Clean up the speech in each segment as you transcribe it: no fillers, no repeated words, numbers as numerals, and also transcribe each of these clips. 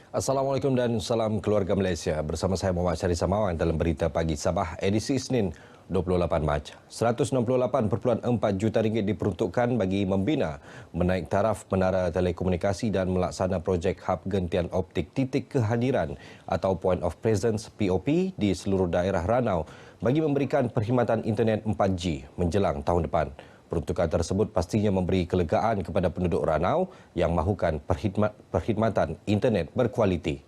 Assalamualaikum dan salam keluarga Malaysia. Bersama saya Muhammad Syarif Samawang dalam Berita Pagi Sabah edisi Isnin 28 Mac. 168.4 juta ringgit diperuntukkan bagi membina, menaik taraf menara telekomunikasi dan melaksana projek hub gentian optik titik kehadiran atau Point of Presence POP di seluruh daerah Ranau bagi memberikan perkhidmatan internet 4G menjelang tahun depan. Peruntukan tersebut pastinya memberi kelegaan kepada penduduk Ranau yang mahukan perkhidmatan internet berkualiti.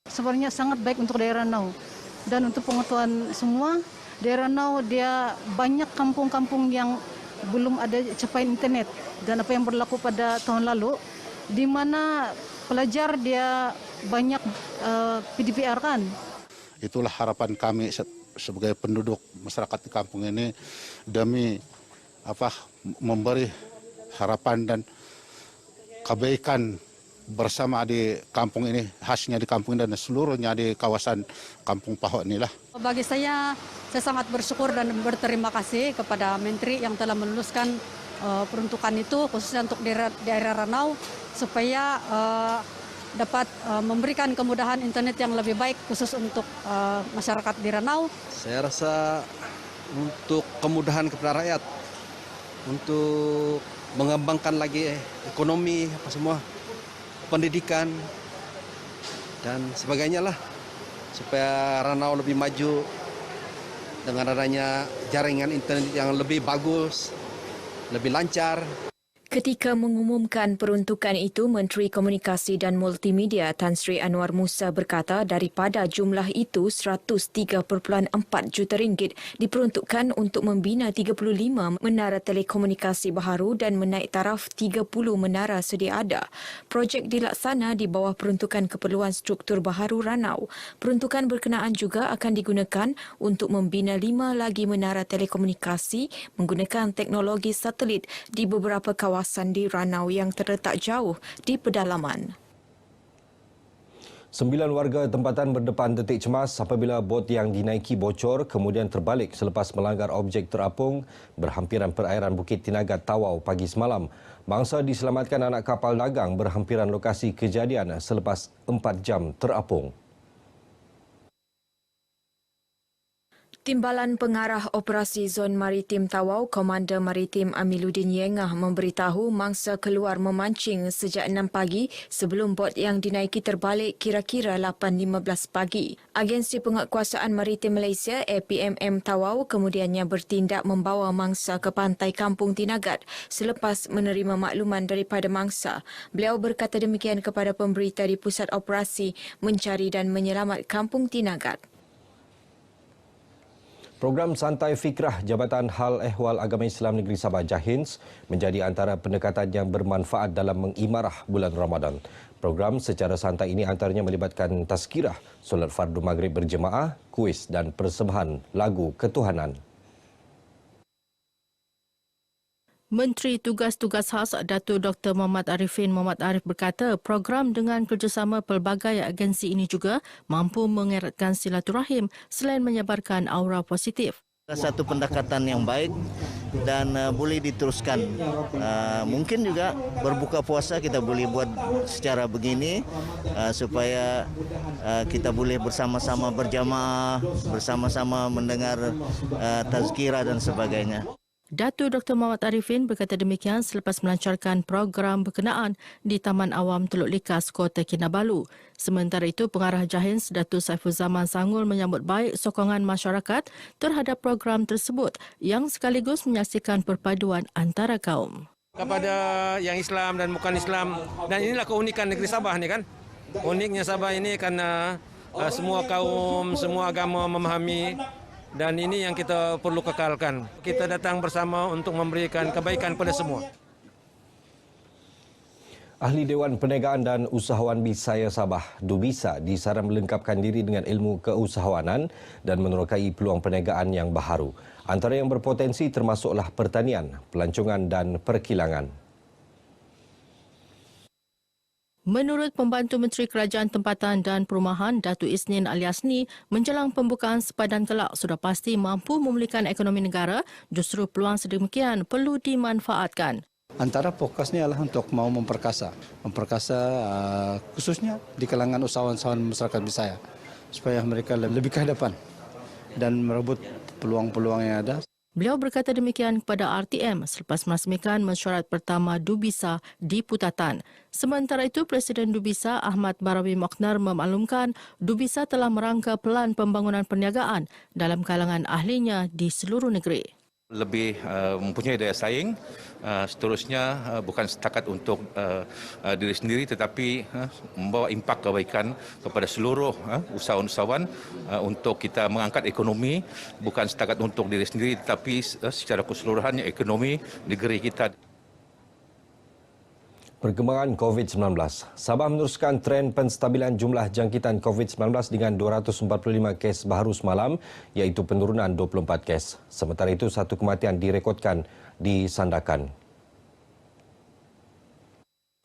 Sebenarnya sangat baik untuk daerah Ranau. Dan untuk pengetahuan semua, daerah Ranau dia banyak kampung-kampung yang belum ada capaian internet. Dan apa yang berlaku pada tahun lalu, di mana pelajar dia banyak PDPR kan. Itulah harapan kami sebagai penduduk masyarakat di kampung ini demi memberi harapan dan kebaikan bersama di kampung ini, khasnya di kampung ini dan seluruhnya di kawasan Kampung Pahok inilah. Bagi saya sangat bersyukur dan berterima kasih kepada Menteri yang telah meluluskan peruntukan itu khususnya untuk daerah Ranau supaya dapat memberikan kemudahan internet yang lebih baik khusus untuk masyarakat di Ranau. Saya rasa untuk kemudahan kepada rakyat, untuk mengembangkan lagi ekonomi, apa semua, pendidikan, dan sebagainya lah, supaya Ranau lebih maju dengan adanya jaringan internet yang lebih bagus, lebih lancar. Ketika mengumumkan peruntukan itu, Menteri Komunikasi dan Multimedia Tan Sri Anwar Musa berkata daripada jumlah itu 103.4 juta ringgit diperuntukkan untuk membina 35 menara telekomunikasi baharu dan menaik taraf 30 menara sedia ada. Projek dilaksana di bawah peruntukan keperluan struktur baharu Ranau. Peruntukan berkenaan juga akan digunakan untuk membina 5 lagi menara telekomunikasi menggunakan teknologi satelit di beberapa kawasan di Ranau yang terletak jauh di pedalaman. 9 warga tempatan berdepan detik cemas apabila bot yang dinaiki bocor kemudian terbalik selepas melanggar objek terapung berhampiran perairan Bukit Tinagat Tawau pagi semalam. Bangsa diselamatkan anak kapal dagang berhampiran lokasi kejadian selepas 4 jam terapung. Timbalan Pengarah Operasi Zon Maritim Tawau, Komander Maritim Amiluddin Yengah memberitahu mangsa keluar memancing sejak 6 pagi sebelum bot yang dinaiki terbalik kira-kira 8.15 pagi. Agensi Penguatkuasaan Maritim Malaysia APMM Tawau kemudiannya bertindak membawa mangsa ke pantai Kampung Tinagat selepas menerima makluman daripada mangsa. Beliau berkata demikian kepada pemberita di Pusat Operasi Mencari dan Menyelamat Kampung Tinagat. Program Santai Fikrah Jabatan Hal Ehwal Agama Islam Negeri Sabah JAHINS menjadi antara pendekatan yang bermanfaat dalam mengimarah bulan Ramadan. Program secara santai ini antaranya melibatkan tazkirah, solat fardu maghrib berjemaah, kuis dan persembahan lagu ketuhanan. Menteri Tugas-Tugas Khas Datuk Dr. Muhammad Arifin Muhammad Arif berkata program dengan kerjasama pelbagai agensi ini juga mampu mengeratkan silaturahim selain menyebarkan aura positif. Satu pendekatan yang baik dan boleh diteruskan. Mungkin juga berbuka puasa kita boleh buat secara begini supaya kita boleh bersama-sama berjamaah, bersama-sama mendengar tazkirah dan sebagainya. Datuk Dr. Muhammad Arifin berkata demikian selepas melancarkan program berkenaan di Taman Awam Teluk Likas, Kota Kinabalu. Sementara itu, Pengarah JAHINS Datuk Saiful Zaman Sangul menyambut baik sokongan masyarakat terhadap program tersebut yang sekaligus menyaksikan perpaduan antara kaum. Kepada yang Islam dan bukan Islam, dan inilah keunikan negeri Sabah ni kan. Uniknya Sabah ini kerana semua kaum, semua agama memahami. Dan ini yang kita perlu kekalkan. Kita datang bersama untuk memberikan kebaikan kepada semua. Ahli Dewan Perniagaan dan Usahawan Bisaya Sabah, DUBISA, disaran melengkapkan diri dengan ilmu keusahawanan dan menerokai peluang perniagaan yang baharu. Antara yang berpotensi termasuklah pertanian, pelancongan dan perkilangan. Menurut Pembantu Menteri Kerajaan Tempatan dan Perumahan Datuk Isnin Aliasni, menjelang pembukaan sepadan kelak sudah pasti mampu memulihkan ekonomi negara, justru peluang sedemikian perlu dimanfaatkan. Antara fokusnya adalah untuk mau memperkasa khususnya di kalangan usahawan-usahawan masyarakat Bisaya supaya mereka lebih ke hadapan dan merebut peluang-peluang yang ada. Beliau berkata demikian kepada RTM selepas merasmikan mesyuarat pertama Dubisa di Putatan. Sementara itu, Presiden Dubisa Ahmad Barawi Mokhtar memaklumkan Dubisa telah merangka pelan pembangunan perniagaan dalam kalangan ahlinya di seluruh negeri. Lebih mempunyai daya saing, seterusnya bukan setakat untuk diri sendiri tetapi membawa impak kebaikan kepada seluruh usahawan-usahawan untuk kita mengangkat ekonomi, bukan setakat untuk diri sendiri tetapi secara keseluruhannya ekonomi negeri kita. Perkembangan COVID-19. Sabah meneruskan tren penstabilan jumlah jangkitan COVID-19 dengan 245 kes baru semalam, iaitu penurunan 24 kes. Sementara itu, 1 kematian direkodkan di Sandakan.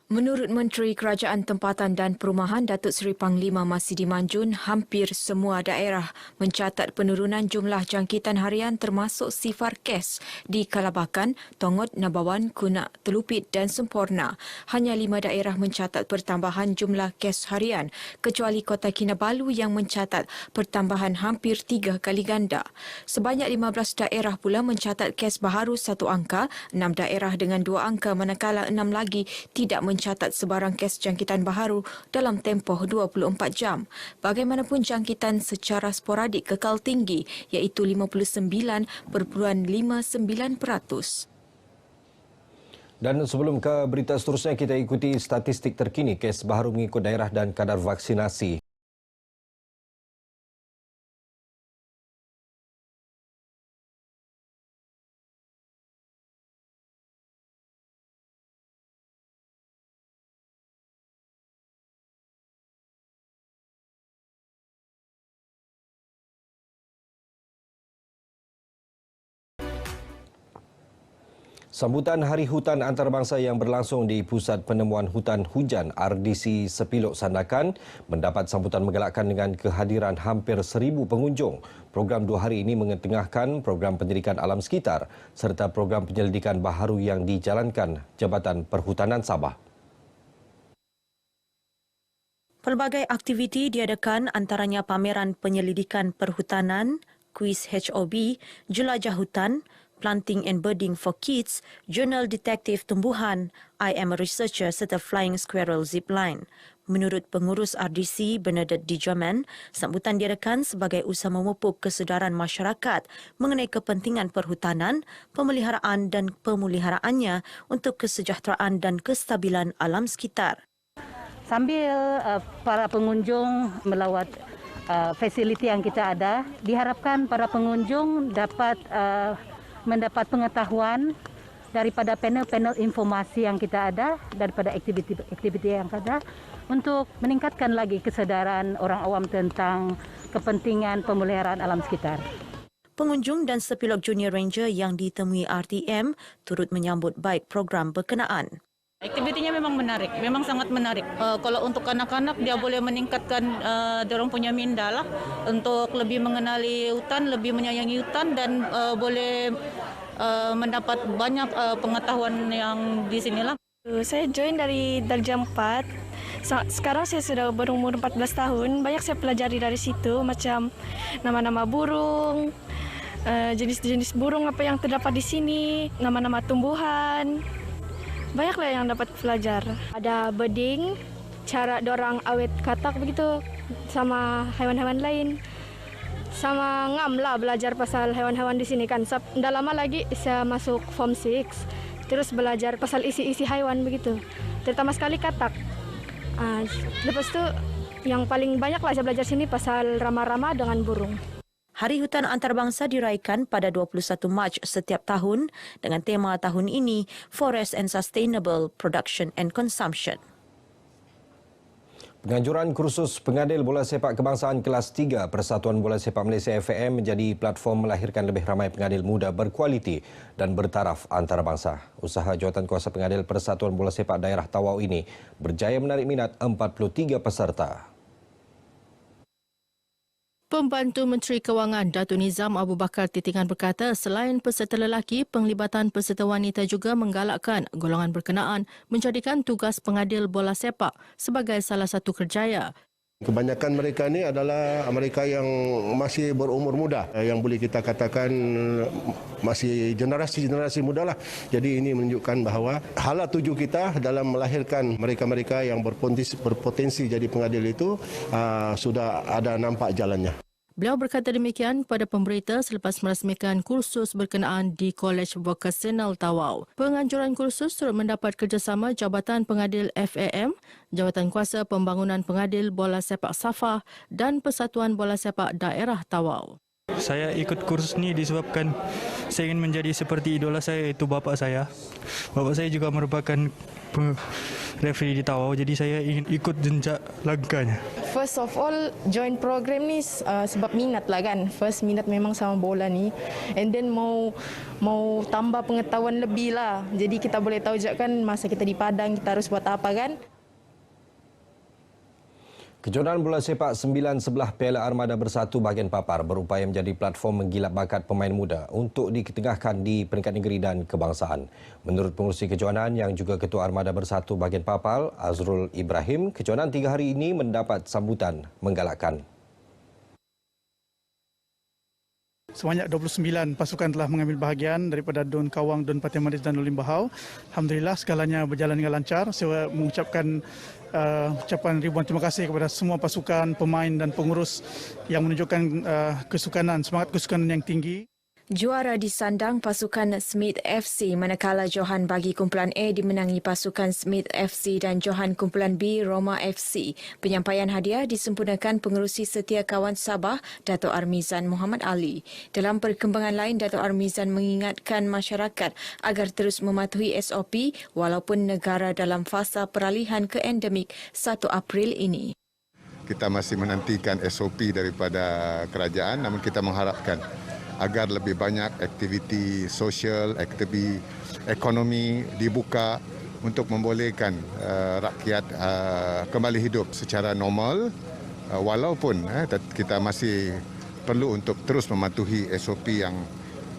Menurut Menteri Kerajaan Tempatan dan Perumahan Datuk Seri Panglima Masidi Manjun, hampir semua daerah mencatat penurunan jumlah jangkitan harian termasuk sifar kes di Kalabakan, Tongot, Nabawan, Kunak, Telupit dan Semporna. Hanya 5 daerah mencatat pertambahan jumlah kes harian, kecuali Kota Kinabalu yang mencatat pertambahan hampir 3 kali ganda. Sebanyak 15 daerah pula mencatat kes baharu 1 angka, 6 daerah dengan 2 angka manakala 6 lagi tidak mencatat sebarang kes jangkitan baharu dalam tempoh 24 jam. Bagaimanapun jangkitan secara sporadik kekal tinggi iaitu 59.59%. Dan sebelum ke berita seterusnya, kita ikuti statistik terkini kes baharu mengikut daerah dan kadar vaksinasi. Sambutan Hari Hutan Antarabangsa yang berlangsung di Pusat Penemuan Hutan Hujan RDC Sepilok Sandakan mendapat sambutan menggalakkan dengan kehadiran hampir 1,000 pengunjung. Program 2 hari ini mengetengahkan program pendidikan alam sekitar serta program penyelidikan baharu yang dijalankan Jabatan Perhutanan Sabah. Pelbagai aktiviti diadakan antaranya pameran penyelidikan perhutanan, kuis HOB, jelajah hutan, Planting and Birding for Kids, Jurnal Detektif Tumbuhan, I Am a Researcher serta Flying Squirrel Zipline. Menurut pengurus RDC Bernadette Dijaman, sambutan diadakan sebagai usaha memupuk kesedaran masyarakat mengenai kepentingan perhutanan, pemeliharaan dan pemuliharaannya untuk kesejahteraan dan kestabilan alam sekitar. Sambil para pengunjung melawat fasiliti yang kita ada, diharapkan para pengunjung dapat mendapat pengetahuan daripada panel-panel informasi yang kita ada, daripada aktiviti yang ada, untuk meningkatkan lagi kesedaran orang awam tentang kepentingan pemeliharaan alam sekitar. Pengunjung dan sepilok junior ranger yang ditemui RTM turut menyambut baik program berkenaan. Aktivitinya memang menarik, memang sangat menarik. Kalau untuk anak-anak, dia boleh meningkatkan dorong punya minda lah untuk lebih mengenali hutan, lebih menyayangi hutan dan boleh mendapat banyak pengetahuan yang di sinilah. Saya join dari jam 4. Sekarang saya sudah berumur 14 tahun. Banyak saya pelajari dari situ, macam nama-nama burung, jenis-jenis burung apa yang terdapat di sini, nama-nama tumbuhan. Banyaklah yang dapat belajar. Ada birding, cara dorang awet katak begitu, sama hewan-hewan lain. Sama ngam lah belajar pasal hewan-hewan di sini kan. Dah lama lagi saya masuk Form 6, terus belajar pasal isi-isi hewan begitu. Terutama sekali katak. Lepas itu yang paling banyak lah saya belajar sini pasal rama-rama dengan burung. Hari Hutan Antarabangsa diraihkan pada 21 Mac setiap tahun dengan tema tahun ini Forest and Sustainable Production and Consumption. Penganjuran kursus pengadil bola sepak kebangsaan kelas 3 Persatuan Bola Sepak Malaysia FAM menjadi platform melahirkan lebih ramai pengadil muda berkualiti dan bertaraf antarabangsa. Usaha Jawatankuasa Pengadil Persatuan Bola Sepak Daerah Tawau ini berjaya menarik minat 43 peserta. Pembantu Menteri Kewangan Datuk Nizam Abu Bakar Titingan berkata selain peserta lelaki, penglibatan peserta wanita juga menggalakkan golongan berkenaan menjadikan tugas pengadil bola sepak sebagai salah satu kerjaya. Kebanyakan mereka ni adalah mereka yang masih berumur muda, yang boleh kita katakan masih generasi muda lah. Jadi ini menunjukkan bahawa hala tuju kita dalam melahirkan mereka-mereka yang berpotensi jadi pengadil itu sudah ada nampak jalannya. Beliau berkata demikian kepada pemberita selepas merasmikan kursus berkenaan di Kolej Vokasional Tawau. Penganjuran kursus turut mendapat kerjasama Jabatan Pengadil FAM, Jabatan Kuasa Pembangunan Pengadil Bola Sepak Safa dan Persatuan Bola Sepak Daerah Tawau. Saya ikut kursus ni disebabkan saya ingin menjadi seperti idola saya, iaitu bapa saya. Bapa saya juga merupakan referee di Tawau, jadi saya ingin ikut jejak langkahnya. First of all, join program ni sebab minat lah kan. First minat memang sama bola ni, and then mau tambah pengetahuan lebih lah. Jadi kita boleh tahu je kan masa kita di Padang kita harus buat apa kan. Kejohanan bola sepak 9 sebelah Piala Armada Bersatu bahagian Papar berupaya menjadi platform menggilap bakat pemain muda untuk diketengahkan di peringkat negeri dan kebangsaan. Menurut pengurusi kejohanan yang juga Ketua Armada Bersatu bahagian Papar, Azrul Ibrahim, kejohanan 3 hari ini mendapat sambutan menggalakkan. Sebanyak 29 pasukan telah mengambil bahagian daripada Don Kawang, Don Patih Madis dan Lulim Bahau. Alhamdulillah segalanya berjalan dengan lancar. Saya mengucapkan ucapan ribuan terima kasih kepada semua pasukan, pemain dan pengurus yang menunjukkan semangat kesukanan yang tinggi. Juara disandang pasukan Smith FC manakala Johan bagi kumpulan A dimenangi pasukan Smith FC dan Johan kumpulan B Roma FC. Penyampaian hadiah disempurnakan Pengerusi Setia Kawan Sabah Dato' Armizan Muhammad Ali. Dalam perkembangan lain, Dato' Armizan mengingatkan masyarakat agar terus mematuhi SOP walaupun negara dalam fasa peralihan ke endemik 1 April ini. Kita masih menantikan SOP daripada kerajaan, namun kita mengharapkan agar lebih banyak aktiviti sosial, aktiviti ekonomi dibuka untuk membolehkan rakyat kembali hidup secara normal, walaupun kita masih perlu untuk terus mematuhi SOP yang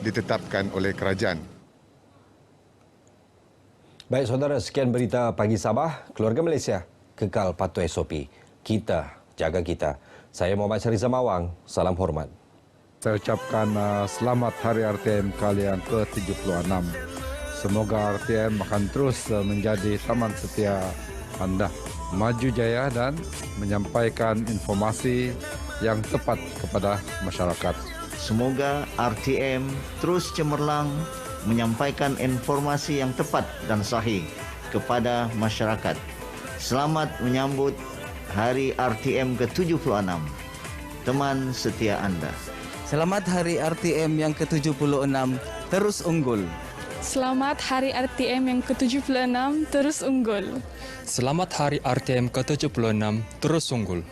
ditetapkan oleh kerajaan. Baik saudara, sekian berita pagi Sabah. Keluarga Malaysia kekal patuh SOP. Kita jaga kita. Saya Muhammad Syariza Mawang. Salam hormat. Saya ucapkan selamat Hari RTM kali yang ke-76. Semoga RTM akan terus menjadi taman setia anda. Maju jaya dan menyampaikan informasi yang tepat kepada masyarakat. Semoga RTM terus cemerlang menyampaikan informasi yang tepat dan sahih kepada masyarakat. Selamat menyambut Hari RTM ke-76. Teman setia anda. Selamat Hari RTM yang ke-76, terus unggul. Selamat Hari RTM yang ke-76, terus unggul. Selamat Hari RTM ke-76, terus unggul.